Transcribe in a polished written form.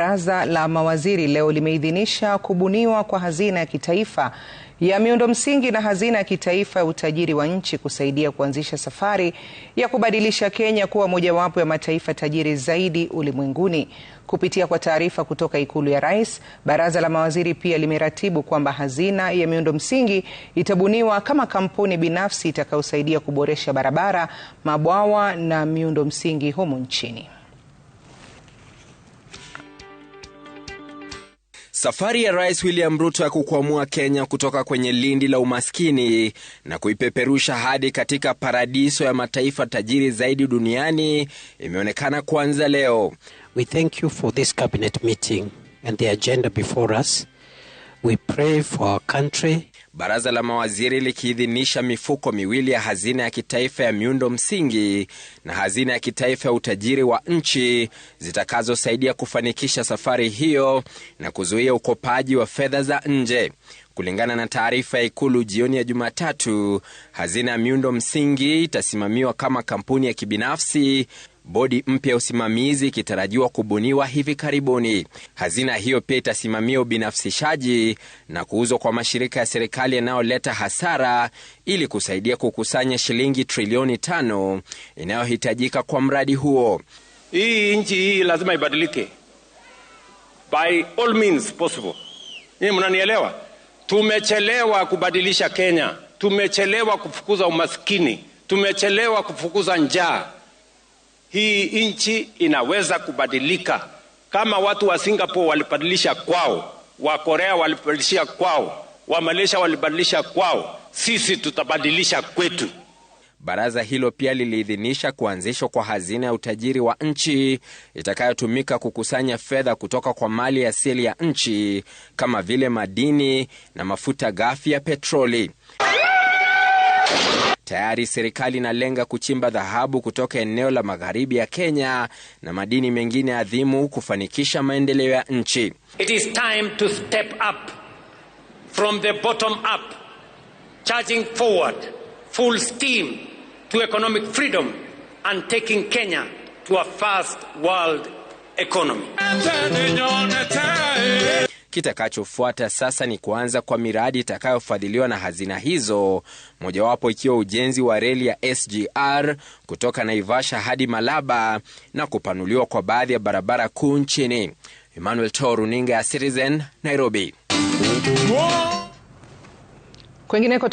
Baraza la mawaziri leo limeidhinisha kubuniwa kwa hazina ya kitaifa ya miundo msingi na hazina ya kitaifa ya utajiri wa nchi kusaidia kuanzisha safari ya kubadilisha Kenya kuwa mojawapo ya mataifa tajiri zaidi ulimwenguni. Kupitia kwa taarifa kutoka Ikulu ya Rais, baraza la mawaziri pia limeratibu kwamba hazina ya miundo msingi itabuniwa kama kampuni binafsi itakayosaidia kuboresha barabara, mabwawa na miundo msingi humu nchini. Safari ya Rais William Ruto ya kukwamua Kenya kutoka kwenye lindi la umaskini na kuipeperusha hadi katika paradiso ya mataifa tajiri zaidi duniani imeonekana kuanza leo. We thank you for this cabinet meeting and the agenda before us. We pray for our country. Baraza la mawaziri likiidhinisha mifuko miwili ya hazina ya kitaifa ya miundo msingi na hazina ya kitaifa ya utajiri wa nchi zitakazosaidia kufanikisha safari hiyo na kuzuia ukopaji wa fedha za nje. Kulingana na taarifa ya Ikulu jioni ya Jumatatu, hazina ya miundo msingi itasimamiwa kama kampuni ya kibinafsi, bodi mpya ya usimamizi ikitarajiwa kubuniwa hivi karibuni. Hazina hiyo pia itasimamia ubinafsishaji na kuuzwa kwa mashirika ya serikali yanayoleta hasara ili kusaidia kukusanya shilingi trilioni 5 inayohitajika kwa mradi huo. Hii nchi hii lazima ibadilike by all means possible. Nyinyi mnanielewa? Tumechelewa kubadilisha Kenya, tumechelewa kufukuza umaskini, tumechelewa kufukuza njaa. Hii nchi inaweza kubadilika kama watu wa Singapore walibadilisha kwao, wa Korea walibadilisha kwao, wa Malaysia walibadilisha kwao, sisi tutabadilisha kwetu. Baraza hilo pia liliidhinisha kuanzishwa kwa hazina ya utajiri wa nchi itakayotumika kukusanya fedha kutoka kwa mali asili ya nchi kama vile madini na mafuta ghafi ya petroli. Tayari serikali inalenga kuchimba dhahabu kutoka eneo la magharibi ya Kenya na madini mengine adhimu kufanikisha maendeleo ya nchi. It is time to step up from the bottom up, charging forward full steam to economic freedom and taking Kenya to a first world economy. Kitakachofuata sasa ni kuanza kwa miradi itakayofadhiliwa na hazina hizo, mojawapo ikiwa ujenzi wa reli ya SGR kutoka Naivasha hadi Malaba na kupanuliwa kwa baadhi ya barabara kuu nchini. Emmanuel Toro, runinga ya Citizen, Nairobi. Kwingineko